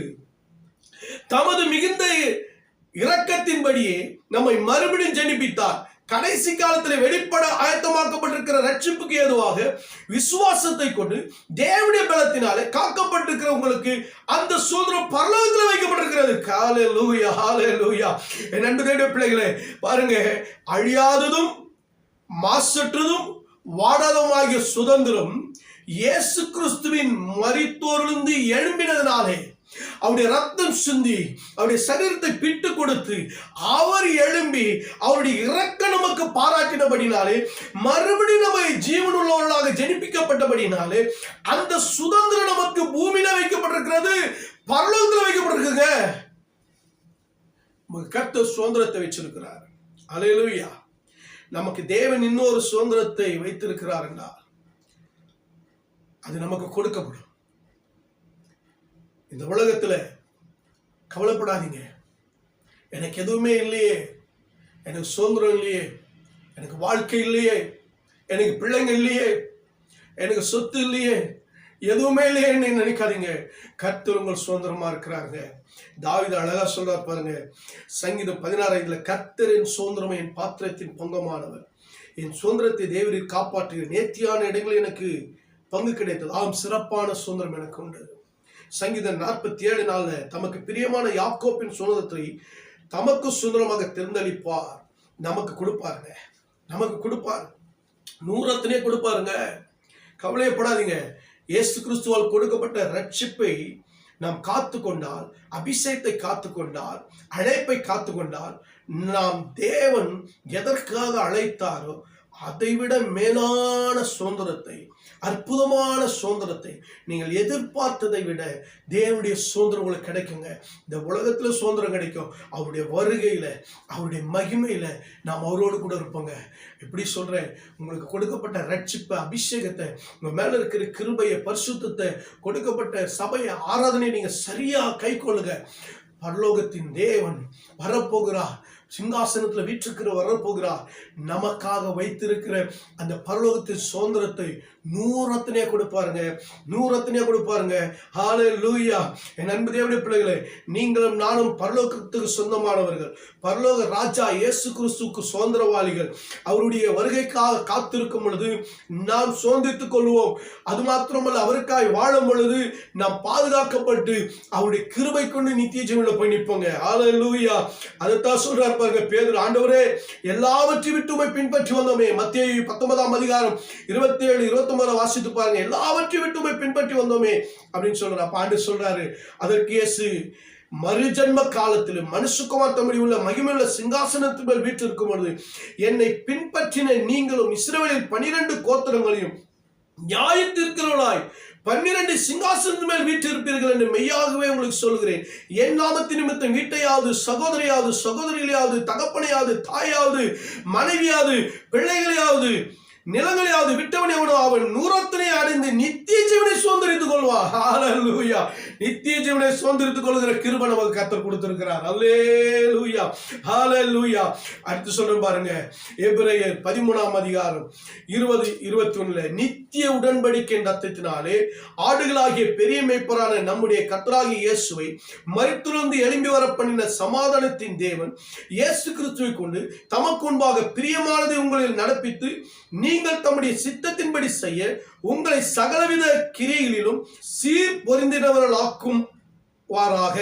தமது மிகுந்த இரக்கத்தின்படியே நம்மை மறுபடியும் ஜெனிப்பித்தார். கடைசி காலத்தில் வெளிப்பட ஆயத்தமாக்கப்பட்டிருக்கிற ரட்சிப்புக்கு ஏதுவாக விசுவாசத்தை கொண்டு தேவனுடைய பலத்தினாலே காக்கப்பட்டிருக்கிற உங்களுக்கு அந்த சுதந்திரம் பரலோகத்தில் வைக்கப்பட்டிருக்கிறது. ஹல்லேலூயா, ஹல்லேலூயா. என் அன்பு தேவனுடைய பிள்ளைகளே, பாருங்க, அழியாததும் மாசற்றதும் வாடாதமாகிய சுதந்திரம் இயேசு கிறிஸ்துவின் மரித்தோரிலிருந்து எழும்பினதினாலே, அவருடைய ரத்தம் சிந்தி அவருடைய சரீரத்தை பிட்டு கொடுத்து அவர் எழும்பி அவருடைய இரக்கம் நமக்கு பாராட்டினபடினாலே, மறுபடியும் நம்ம ஜீவனுள்ளவர்களாக ஜெனிப்பிக்கப்பட்டபடினாலே அந்த சுதந்திரம் நமக்கு பூமியில வைக்கப்பட்டிருக்கிறது, பரலோகத்தில் வைக்கப்பட்டிருக்குங்க. கர்த்தர் சுதந்திரத்தை வச்சிருக்கிறார். ஹல்லேலூயா. நமக்கு தேவன் இன்னொரு சுதந்திரத்தை வைத்திருக்கிறார் என்றால் அது நமக்கு கொடுக்கப்படும். இந்த உலகத்துல கவலைப்படாதீங்க, எனக்கு எதுவுமே இல்லையே, எனக்கு சுதந்திரம் இல்லையே, எனக்கு வாழ்க்கை இல்லையே, எனக்கு பிள்ளைங்க இல்லையே, எனக்கு சொத்து இல்லையே, எதுவுமே இல்லையேன்னு நினைக்காதீங்க. கர்த்தர் உங்கள் சுதந்திரமா இருக்கிறாங்க. தாவீது அழகா சொல்றார் பாருங்க, சங்கீதம் 16:5, கர்த்தரின் சுதந்திரம் என் பாத்திரத்தின் பங்கமானவர், என் சுதந்திரத்தை தேவரீர் காப்பாற்றுகிற நேர்த்தியான இடங்களில் எனக்கு பங்கு கிடைத்தது, ஆம் சிறப்பான சுதந்திரம் எனக்கு உண்டு. சங்கீதம் 47:4, தமக்கு பிரியமான யாக்கோப்பின் சுதந்திரத்தை தமக்கு சுதந்திரமாக தேர்ந்தளிப்பார். நமக்கு கொடுப்பாருங்க, நமக்கு கொடுப்பார், 100 கொடுப்பாருங்க. கவலையப்படாதீங்க. இயேசு கிறிஸ்துவால் கொடுக்கப்பட்ட ரட்சிப்பை நாம் காத்து கொண்டால், அபிஷேகத்தை காத்து கொண்டால், அழைப்பை காத்து கொண்டால், நாம் தேவன் எதற்காக அழைத்தாரோ அதைவிட மேலான சுதந்திரத்தை, அற்புதமான சுதந்திரத்தை, நீங்கள் எதிர்பார்த்ததை விட தேவனுடைய சுதந்திரம் உங்களுக்கு கிடைக்குங்க. இந்த உலகத்துல சுதந்திரம் கிடைக்கும், அவருடைய வருகையில, அவருடைய மகிமையில நாம் அவரோடு கூட இருப்போங்க. எப்படி சொல்றேன், உங்களுக்கு கொடுக்கப்பட்ட ரட்சிப்பை, அபிஷேகத்தை, உங்க மேல இருக்கிற கிருபையை, பரிசுத்தத்தை, கொடுக்கப்பட்ட சபையை, ஆராதனை நீங்க சரியா கை கொள்ளுங்க. பரலோகத்தின் தேவன் வரப்போகிறார், சிங்காசனத்தில் வீற்றிருக்கிற வரப்போகிறார். நமக்காக வைத்திருக்கிற அந்த பரலோகத்தின் சுதந்திரத்தை 100 கொடுப்பாருங்க, 100 கொடுப்பாருங்க. ஹல்லேலூயா. என் அன்பு தேவனுடைய பிள்ளைகளே, நீங்களும் நானும் பரலோகத்துக்கு சொந்தமானவர்கள், பரலோக ராஜா இயேசு கிறிஸ்துவுக்கு சுதந்திரவாளிகள். அவருடைய வருகைக்காக காத்திருக்கும் பொழுது நாம் சுதந்திரித்துக் கொள்வோம். அது மாத்திரமல்ல, அவருக்காய் வாழும் பொழுது நாம் பாதுகாக்கப்பட்டு அவருடைய கிருபை கொண்டு நித்திய ஜீவனில் போய் நிற்போங்க. ஹல்லேலூயா. அதைத்தான் சொல்றார் பாருங்க பேதுரு, ஆண்டவரே எல்லாவற்றையும் விட்டு உம்மை பின்பற்றி வந்தோமே. மத்தேயு 19:27-29 வாசித்து பாருங்க. எல்லாவற்றையும் விட்டு உம்மை பின்பற்றி வந்தோமே அப்படின்னு சொல்றாரு. அப்ப ஆண்டவர் சொல்றாரு, அதற்கு இயேசு, மறுஜன்ம காலத்திலும் மனுஷகுமார் தம்முடைய உள்ள மகிமையுள்ள சிங்காசனத்தின் மேல் வீற்றிருக்கும் பொழுது என்னை பின்பற்றின நீங்களும் இஸ்ரவேலின் 12 கோத்திரங்களையும் நியாயத்திற்கிறவர்களாய் 12 சிங்காசனத்தின் மேல் வீற்றிருப்பீர்கள் என்று மெய்யாகவே உங்களுக்கு சொல்கிறேன். என் நாமத்தின் நிமித்தம் வீட்டையாவது, சகோதரியாவது, சகோதரிகளையாவது, தகப்பனையாவது, தாயாவது, மனைவியாவது, பிள்ளைகளையாவது, நிலங்களையாவது விட்டவன் எவனோ அவன் 100 அடைந்து நித்திய ஜீவனை சுதந்திரித்துக் கொள்வான். ஹல்லேலூயா. நித்திய ஜீவனை சுதந்திரித்துக் கொள்கிற கிருபை நமக்கு கர்த்தர் கொடுத்திருக்கிறார். ஹல்லேலூயா, ஹல்லேலூயா. அடுத்து சொல்றேன் பாருங்க, எபிரேயர் 13:20-21, நித்திய உடன்படிக்கை ரத்தத்தினாலே ஆடுகளாகிய பெரிய மேய்ப்பரான நம்முடைய கர்த்தராகிய இயேசுவை மரித்திலிருந்து எழும்பி வர பண்ணின சமாதானத்தின் தேவன் இயேசு கிறிஸ்துவை கொண்டு தமக்கு முன்பாக பிரியமானதை உங்களில் நடப்பித்து நீங்கள் தம்முடைய சித்தத்தின்படி செய்ய உங்களை சகலவித கிரியைகளிலும் சீர் பொருந்தினவர்களாக்கும் வாராக.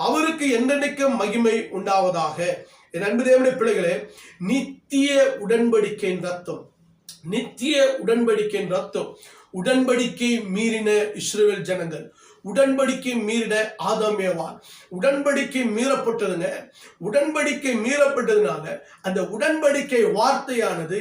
அவருக்கு என்றென்றைக்கும் மகிமை உண்டாவதாக. என் அன்பு தேவனுடைய பிள்ளைகளே, நித்திய உடன்படிக்கையின் ரத்தம், நித்திய உடன்படிக்கையின் ரத்தம். உடன்படிக்கை மீறின இஸ்ரவேல் ஜனங்கள், உடன்படிக்கை மீறின ஆதாம் ஏவாள். உடன்படிக்கை மீறப்பட்டதுங்க. உடன்படிக்கை மீறப்பட்டதுனால அந்த உடன்படிக்கை வார்த்தையானது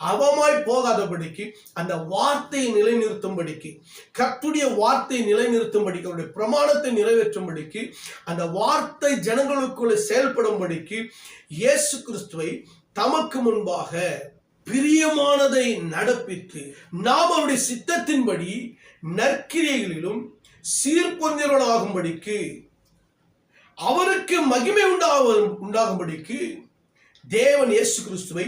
அவமாய் போகாதபடிக்கு, அந்த வார்த்தையை நிலைநிறுத்தும்படிக்கு, கர்த்தருடைய வார்த்தையை நிலைநிறுத்தும்படிக்கு, அவருடைய பிரமாணத்தை நிறைவேற்றும்படிக்கு, அந்த வார்த்தை ஜனங்களுக்குள்ள செயல்படும்படிக்கு இயேசு கிறிஸ்துவை தமக்கு முன்பாக பிரியமானதை நடப்பித்து நாம் அவருடைய சித்தத்தின்படி நற்கிரியைகளிலும் சீர்பொருந்தினவர்களாகும்படிக்கு, அவருக்கு மகிமை உண்டாகும்படிக்கு தேவன் இயேசு கிறிஸ்துவை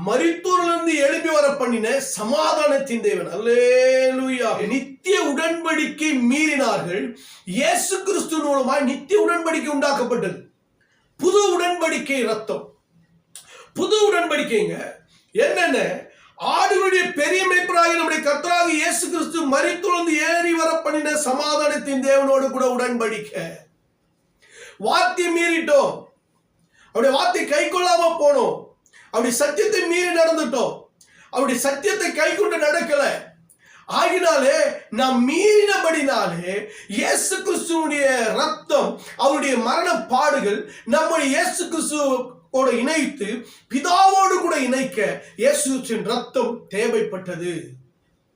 மரித்தோரிலிருந்து எழுப்பி வர பண்ணின சமாதானத்தின் தேவன். அல்லேலூயா. நித்திய உடன்படிக்கை மீறினார்கள். இயேசு கிறிஸ்து மூலமாய் நித்திய உடன்படிக்கை உண்டாக்கப்பட்டது. புது உடன்படிக்கை ரத்தம், புது உடன்படிக்கைங்க. என்னென்ன? ஆடுகளுடைய பெரிய மேய்ப்பராகிய நம்முடைய கர்த்தராகிய இயேசு கிறிஸ்து மரித்தோரிலிருந்து ஏறி வர பண்ணின சமாதானத்தின் தேவனோடு கூட உடன்படிக்கை. வார்த்தை மீறிட்டோம், அவருடைய வார்த்தை கை கொள்ளாம போனோம், அவருடைய சத்தியத்தை மீறி நடந்துட்டோம், அவருடைய சத்தியத்தை கை கொண்டு நடக்கல. ஆகினாலே நாம் மீறினபடினாலே இயேசு கிறிஸ்துவுடைய ரத்தம், அவருடைய மரண பாடுகள் நம்முடைய இயேசு கிறிஸ்துவோட இணைத்து பிதாவோடு கூட இணைக்க இயேசுவின் ரத்தம் தேவைப்பட்டது.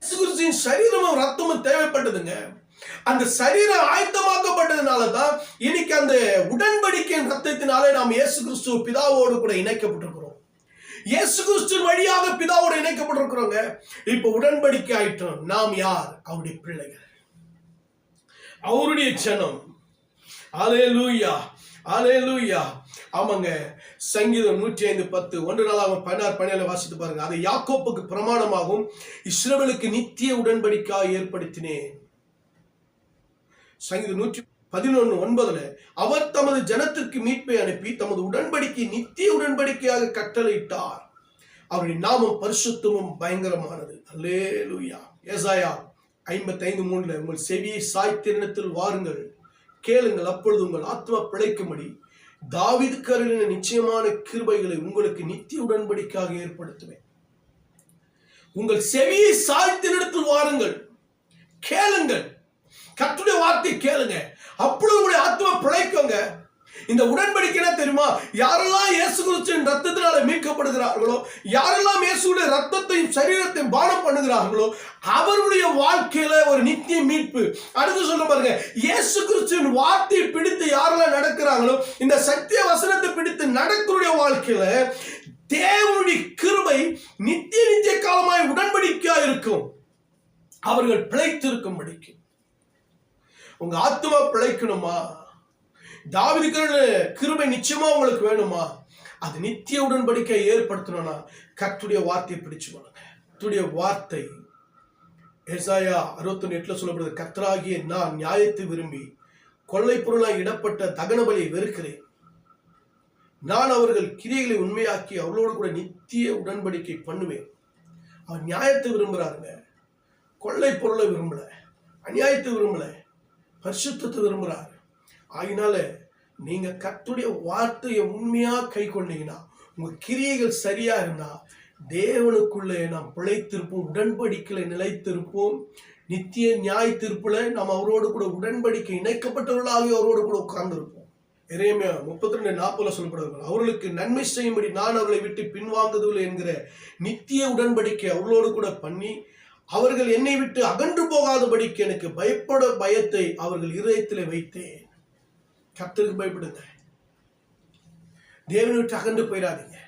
இயேசு கிறிஸ்துவின் சரீரமும் ரத்தமும் தேவைப்பட்டதுங்க. அந்த சரீரம் ஆயத்தமாக்கப்பட்டதுனால தான் இன்னைக்கு அந்த உடன்படிக்கையின் ரத்தத்தினாலே நாம் இயேசு கிறிஸ்து பிதாவோடு கூட இணைக்கப்பட்டிருக்கிறோம். இயேசு கிறிஸ்து வழியாக பிதாவோடு இணைக்கப்பட்டிருக்கிறோங்க. இப்ப உடன்படிக்கை ஆயிட்டோம். நாம் யார்? அவருடைய பிள்ளைகள், அவருடைய ஜனம். அல்லேலூயா, அல்லேலூயா. ஆமாங்க. சங்கீதம் 105:10 1 நாளாகமம் 16:17 வாசித்து பாருங்க. அதை யாக்கோப்புக்கு பிரமாணமாகவும் இஸ்ரவேலுக்கு நித்திய உடன்படிக்கையாக ஏற்படுத்தினேன். சங்கீதம் 111:9 அவர் தமது ஜனத்திற்கு மீட்பை அனுப்பி தமது உடன்படிக்கை நித்திய உடன்படிக்கையாக கட்டளையிட்டார். அவருடைய நாமம் பரிசுத்தமும் பயங்கரமானது. அல்லேலூயா. ஏசாயா 55:3 உங்கள் செவியை சாய்த்திருந்தத்தில் வாருங்கள், கேளுங்கள், அப்பொழுது உங்கள் ஆத்மா பிழைக்கும்படி தாவீதுக்கு அருளின நிச்சயமான கிருபைகளை உங்களுக்கு நித்திய உடன்படிக்கையாக ஏற்படுத்துவேன். உங்கள் செவியை சாய்த்திருந்தத்தில் வாருங்கள், கேளுங்கள், கர்த்தருடைய வார்த்தை கேளுங்க, அப்பொழுது உங்களுடைய ஆத்மா பிழைக்குங்க. இந்த உடன்படிக்கை என்ன தெரியுமா? யாரெல்லாம் இயேசு கிறிஸ்துவின் ரத்தத்தினால மீட்கப்படுகிறார்களோ, யாரெல்லாம் இயேசுடைய ரத்தத்தையும் சரீரத்தையும் பானம் பண்ணுகிறார்களோ, அவருடைய வாழ்க்கையில ஒரு நித்திய மீட்பு. அடுத்து சொல்ல பாருங்க, இயேசு கிறிஸ்துவின் வார்த்தையை பிடித்து யாரெல்லாம் நடக்கிறாங்களோ, இந்த சத்திய வசனத்தை பிடித்து நடக்கிற வாழ்க்கையில தேவனுடைய கிருபை நித்திய காலமாய் உடன்படிக்கையா இருக்கும். அவர்கள் பிழைத்திருக்கும்படிக்கு. உங்க ஆத்மா பிழைக்கணுமா? தாவீதுக்கு கிருபை நிச்சயமா உங்களுக்கு வேணுமா? அது நித்திய உடன்படிக்கை ஏற்படுத்தணும்னா கர்த்தருடைய வார்த்தையை பிடிச்சுக்கணுங்க. கர்த்தருடைய வார்த்தை ஏசாயா 61:8 சொல்லப்படுது, கர்த்தராகிய நான் நியாயத்தை விரும்பி கொள்ளை பொருளாய் இடப்பட்ட தகன பலியை வெறுக்கிறேன். நான் அவர்கள் கிரியைகளை உண்மையாக்கி அவர்களோடு கூட நித்திய உடன்படிக்கை பண்ணுவேன். அவர் நியாயத்தை விரும்புறாருங்க, கொள்ளை பொருளை விரும்பல, அநியாயத்தை விரும்பல, பரிசுத்தத்தை விரும்புறாரு. ஆகினால நீங்க கர்த்தருடைய வார்த்தையை உண்மையா கை கொண்டீங்கன்னா, உங்க கிரியைகள் சரியா இருந்தா தேவனுக்குள்ளே நாம் பிழைத்திருப்போம், உடன்படிக்கையில நிலைத்திருப்போம். நித்திய நியாய தீர்ப்புல நாம் அவரோடு கூட உடன்படிக்கை இணைக்கப்பட்டவர்களாக அவரோடு கூட உட்கார்ந்து இருப்போம். எரேமியா 32:40 சொல்லப்படுவார்கள், அவர்களுக்கு நன்மை செய்யும்படி நான் அவர்களை விட்டு பின்வாங்குவதில்லை என்கிற நித்திய உடன்படிக்கை அவர்களோடு கூட பண்ணி அவர்கள் என்னை விட்டு அகன்று போகாதபடிக்கு எனக்கு பயத்தை அவர்கள் இதயத்தில் வைத்தேன். கர்த்தருக்கு பயப்படுங்க. தேவனை விட்டு அகன்று போயிடாதீங்க.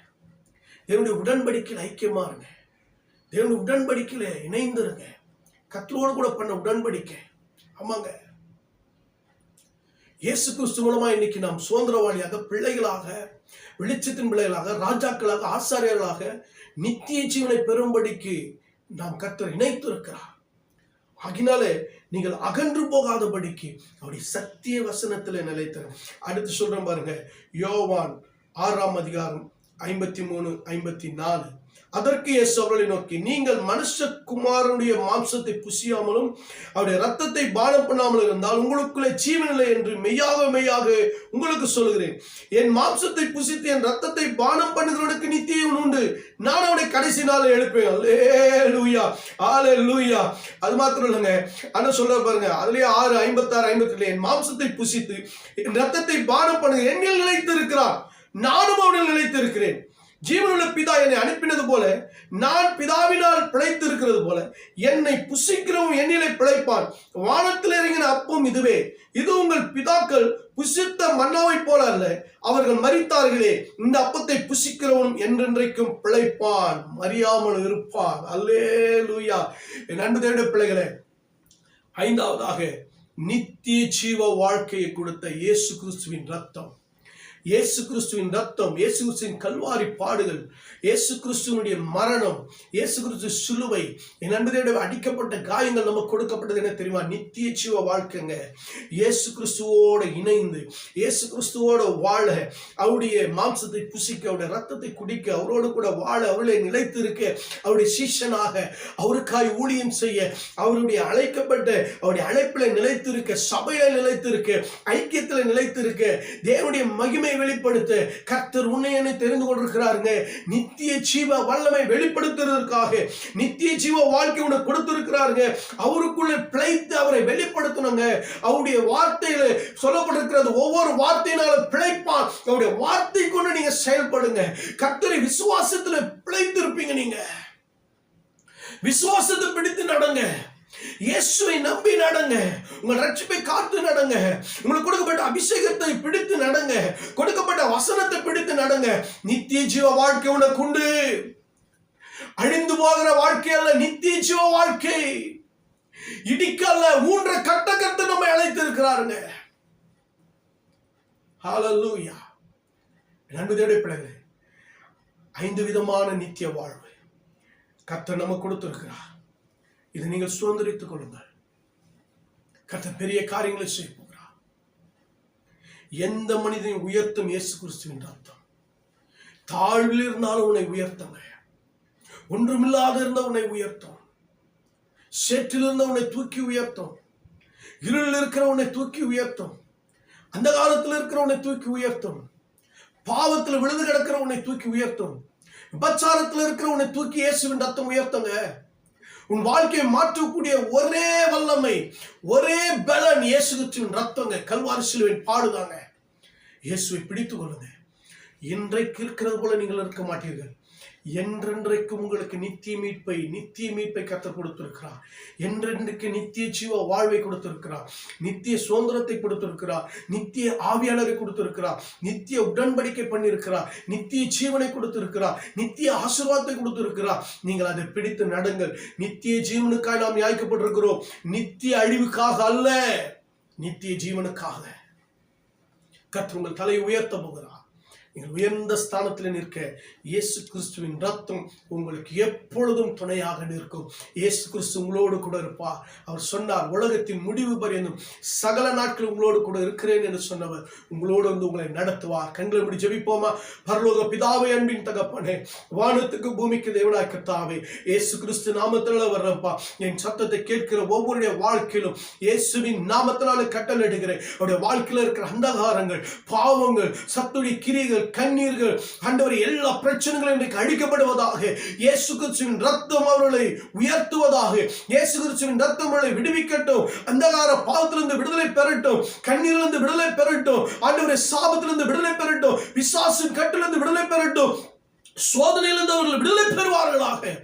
தேவனுடைய உடன்படிக்கையில் ஐக்கியமா இருங்க. தேவனுடைய உடன்படிக்கையில இணைந்துருங்க. கர்த்தரோடு கூட பண்ண உடன்படிக்கை. ஆமாங்க. இயேசு கிறிஸ்து மூலமா இன்னைக்கு நாம் சுதந்திரவாளியாக, பிள்ளைகளாக, வெளிச்சத்தின் பிள்ளைகளாக, ராஜாக்களாக, ஆசாரியர்களாக நித்திய ஜீவனை பெறும்படிக்கு நாம் கர்த்தர் இணைத்து இருக்கிறார். ஆகினாலே நீங்கள் அகன்று போகாதபடிக்கு அவருடைய சத்திய வசனத்தில் நிலைத்தரும். அடுத்து சொல்றேன் பாருங்க, யோவான் 6:53-54 அதற்கு இயேசு அவர்களை நோக்கி, நீங்கள் மனுஷகுமாரனுடைய மாம்சத்தை புசியாமலும் அவருடைய ரத்தத்தை பானம் பண்ணாமல் இருந்தால் உங்களுக்குள்ளே ஜீவன் இல்லை என்று மெய்யாக மெய்யாக உங்களுக்கு சொல்லுகிறேன். என் மாம்சத்தை புசித்து என் ரத்தத்தை பானம் பண்ணுகிறவனுக்கு நித்திய ஜீவன் உண்டு, நான் அவனை கடைசி நாள் எழுப்பேன். அல்லேலூயா, அல்லேலூயா. அது மாத்திரம் இல்லைங்க, அண்ணா சொல்ற பாருங்க, அதுலயே 6:56-57, என் மாம்சத்தை புசித்து என் ரத்தத்தை பானம் பண்ணுங்க, என்னில் நிலைத்து இருக்கிறார், நானும் அவனில் நிலைத்து இருக்கிறேன். ஜீவனுள்ள பிதா என்னை அனுப்பினது போல நான் பிதாவினால் பிழைத்து இருக்கிறது போல என்னை புசிக்கிறவன் என்னிலே பிழைப்பான். வானத்தில் இறங்கின அப்பம் இதுவே, இது உங்கள் பிதாக்கள் புசித்த மன்னாவை போல அல்ல, அவர்கள் மரித்தார்களே, இந்த அப்பத்தை புசிக்கிறவனும் என்றென்றைக்கும் பிழைப்பான், மறியாமல் இருப்பான். அல்லேலூயா. என் அன்பு தேவனுடைய பிள்ளைகளே, ஐந்தாவதாக நித்திய ஜீவ வாழ்க்கையை கொடுத்த இயேசு கிறிஸ்துவின் ரத்தம். இயேசு கிறிஸ்துவின் ரத்தம், இயேசு கிறிஸ்துவின் கல்வாரி பாடுகள், இயேசு கிறிஸ்துவனுடைய மரணம், இயேசு கிறிஸ்து சிலுவை, என் அன்புடைய அடிக்கப்பட்ட காயங்கள் நமக்கு கொடுக்கப்பட்டது என்ன தெரியுமா? நித்திய ஜீவ வாழ்க்கைங்க. இயேசு கிறிஸ்துவோட இணைந்து இயேசு கிறிஸ்துவோட வாழ, அவருடைய மாம்சத்தை புசிக்க, அவருடைய ரத்தத்தை குடிக்க, அவரோடு கூட வாழ, அவருடைய நிலைத்து இருக்க, அவருடைய சீஷனாக அவருக்காய் ஊழியம் செய்ய, அவருடைய அழைக்கப்பட்ட அவருடைய அழைப்பில் நிலைத்து இருக்க, சபையில நிலைத்து இருக்க, ஐக்கியத்தில் நிலைத்து இருக்க, தேவனுடைய மகிமை வெளிப்படுத்த கர்த்தர் உன்னை என்னை தெரிந்து கொண்டிருக்கிறாருங்க. நித்திய ஜீவ வல்லமை வெளிப்படுத்துவதற்காக நித்திய ஜீவ வாழ்க்கை உனக்கு கொடுத்திருக்கிறாருங்க. அவருக்குள்ளே பிழைத்து அவரை வெளிப்படுத்தணுங்க. அவருடைய வார்த்தையில சொல்லப்பட்டிருக்கிறது, ஒவ்வொரு வார்த்தையினாலும் பிழைப்பான். அவருடைய வார்த்தை கொண்டு நீங்க செயல்படுங்க. கர்த்தரை விசுவாசத்துல பிழைத்து இருப்பீங்க. நீங்க விசுவாசத்தை பிடித்து நடங்க. இயேசுவை நம்பி நடங்க. உங்கள் ரட்சிப்பை காத்து நடங்க. உங்களுக்கு கொடுக்கப்பட்ட அபிஷேகத்தை பிடித்து நடங்க. கொடுக்கப்பட்ட வசனத்தை பிடித்து நடங்க. நித்திய ஜீவ வாழ்க்கை உனக்கு உண்டு. அழிந்து போகிற வாழ்க்கை அல்ல, நித்திய ஜீவ வாழ்க்கை. இடிக்கல்ல, மூன்று கட்ட கட்டு நம்மை அழைத்து இருக்கிறாருங்க. ஹல்லேலூயா. நன்மையோட பிள்ளைகளே, 5 விதமான நித்திய வாழ்வு கர்த்தர் நமக்கு கொடுத்திருக்கிறார். இதை நீங்கள் சுதந்திரித்துக் கொள்ளுங்கள். கர்த்தர் பெரிய காரியங்களை செய்ய போகிறார். எந்த மனிதனை உயர்த்தும் இயேசு கிறிஸ்துவின் ரத்தம். தாழ்வில் இருந்தாலும் உன்னை உயர்த்தங்க. ஒன்றுமில்லாத இருந்த உன்னை உயர்த்தும். சேற்றில் இருந்த உன்னை தூக்கி உயர்த்தும். இருளில் இருக்கிற உன்னை தூக்கி உயர்த்தும். அந்த காலத்தில் இருக்கிற உன்னை தூக்கி உயர்த்தும். பாவத்தில் விழுந்து கிடக்கிற உன்னை தூக்கி உயர்த்தும். விபச்சாரத்தில் இருக்கிற உன்னை தூக்கி இயேசுவின் ரத்தம் உயர்த்துங்க. உன் வாழ்க்கையை மாற்றக்கூடிய ஒரே வல்லமை, ஒரே பலன் இயேசு கிறிஸ்துவின் ரத்தங்க. கல்வாரி சிலுவையின் பாடுதாங்க. இயேசுவை பிடித்துக் கொள்ளுங்க. இன்றைக்கு இருக்கிறது போல நீங்கள் இருக்க மாட்டீர்கள். என்றென்றைக்கும் உங்களுக்கு நித்திய மீட்பை கர்த்தர் கொடுத்திருக்கிறார். என்றென்றைக்கு நித்திய ஜீவ வாழ்வை கொடுத்திருக்கிறார். நித்திய சுதந்திரத்தை கொடுத்திருக்கிறார். நித்திய ஆவியாளரை கொடுத்திருக்கிறார். நித்திய உடன்படிக்கை பண்ணியிருக்கிறார். நித்திய ஜீவனை கொடுத்திருக்கிறார். நித்திய ஆசீர்வாதத்தை கொடுத்திருக்கிறார். நீங்கள் அதை பிடித்து நடங்கள். நித்திய ஜீவனுக்காக நாம் நியாய்க்கப்பட்டிருக்கிறோம். நித்திய அழிவுக்காக அல்ல, நித்திய ஜீவனுக்காக. கர்த்தர் உங்கள் தலையை உயர்த்த போகிறார். நீங்கள் உயர்ந்த ஸ்தானத்தில் நிற்க இயேசு கிறிஸ்துவின் ரத்தம் உங்களுக்கு எப்பொழுதும் துணையாக நிற்கும். இயேசு கிறிஸ்து உங்களோடு கூட இருப்பார். அவர் சொன்னார், உலகத்தின் முடிவு பரியந்தம் சகல நாட்கள் உங்களோடு கூட இருக்கிறேன் என்று சொன்னவர் உங்களோடு வந்து உங்களை நடத்துவார். கண்களை முடி ஜெபிப்போமா? பரலோக பிதாவே, அன்பின் தகப்பனே, வானத்துக்கு பூமிக்கு தேவனாய் கர்த்தாவே, இயேசு கிறிஸ்து நாமத்தினால வர்றப்பா, என் சத்தத்தை கேட்கிற ஒவ்வொருடைய வாழ்க்கையிலும் இயேசுவின் நாமத்தினால கட்டளையிடுகிறேன். அவருடைய வாழ்க்கையில் இருக்கிற அந்தகாரங்கள், பாவங்கள், சத்துடைய கிரிகள், கண்ணீர்கள், ஆண்டவரே, எல்லா பிரச்சனைகளும் இன்றைக்கு அழிக்கப்படுவதாக. இயேசு கிறிஸ்துவின் ரத்தம் அவர்களை உயர்த்துவதாக. இயேசு கிறிஸ்துவின் ரத்தம் அவர்களை விடுவிக்கட்டும். அந்தகார பாவத்திலிருந்து விடுதலை பெறட்டும். கண்ணீரிலிருந்து விடுதலை பெறட்டும். ஆண்டவரே, சாபத்திலிருந்து விடுதலை பெறட்டும். பிசாசின் கட்டிலிருந்து விடுதலை பெறட்டும். சோதனையிலிருந்து அவர்கள் விடுதலை பெறுவார்களாக.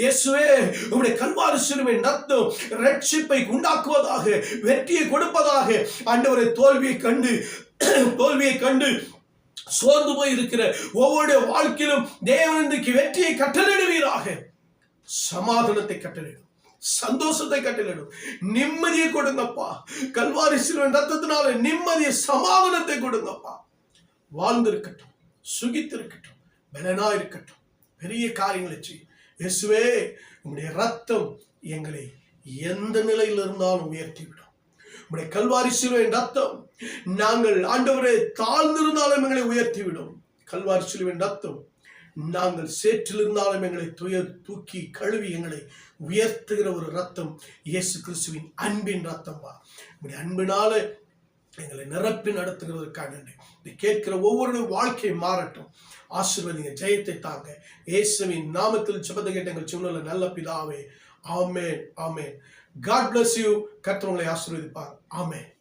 இயேசுவே, உம்முடைய கல்வாரி சிலுவையின் ரத்தம் ரட்சிப்பை உண்டாக்குவதாக, வெற்றியை கொடுப்பதாக. ஆண்டவரே, தோல்வியை கண்டு சோர்ந்து போய் இருக்கிற ஒவ்வொரு வாழ்க்கையிலும் தேவன் இன்றைக்கு வெற்றியை கட்டளையிடுவீராக. சமாதானத்தை கட்டளையிடும், சந்தோஷத்தை கட்டளையிடும், நிம்மதியை கொடுங்கப்பா. கல்வாரி சிலுவையின் ரத்தத்தினால நிம்மதியை, சமாதானத்தை கொடுங்கப்பா. வாழ்ந்திருக்கட்டும், சுகித்திருக்கட்டும், பலனா இருக்கட்டும். பெரிய காரியங்களை செய்யும் இயேசுவே. உம்முடைய ரத்தம் எங்களை எந்த நிலையில் இருந்தாலும் உயர்த்திவிடும். உம்முடைய கல்வாரி சிலுவையின் ரத்தம் நாங்கள் ஆண்டவரே தாழ்ந்திருந்தாலும் எங்களை உயர்த்திவிடும். கல்வாரி சிலுவையின் ரத்தம் நாங்கள் சேற்றில் இருந்தாலும் எங்களை தூக்கி கழுவி எங்களை உயர்த்துகிற ஒரு ரத்தம் இயேசு கிறிஸ்துவின் அன்பின் ரத்தம். உங்களுடைய அன்பினால எங்களை நிரப்பி நடத்துகிறதற்காக நன்றி. இதை கேட்கிற ஒவ்வொரு வாழ்க்கை மாறட்டும். ஆசீர்வதிங்க, ஜெயத்தை தாங்க. இயேசுவின் நாமத்தில் ஜெபத்தை கேட்ட எங்கள் சிவனுள்ள நல்ல பிதாவே, ஆமென், ஆமென். God bless you. கர்த்தர் உங்களை ஆசீர்வதிப்பார். ஆமென்.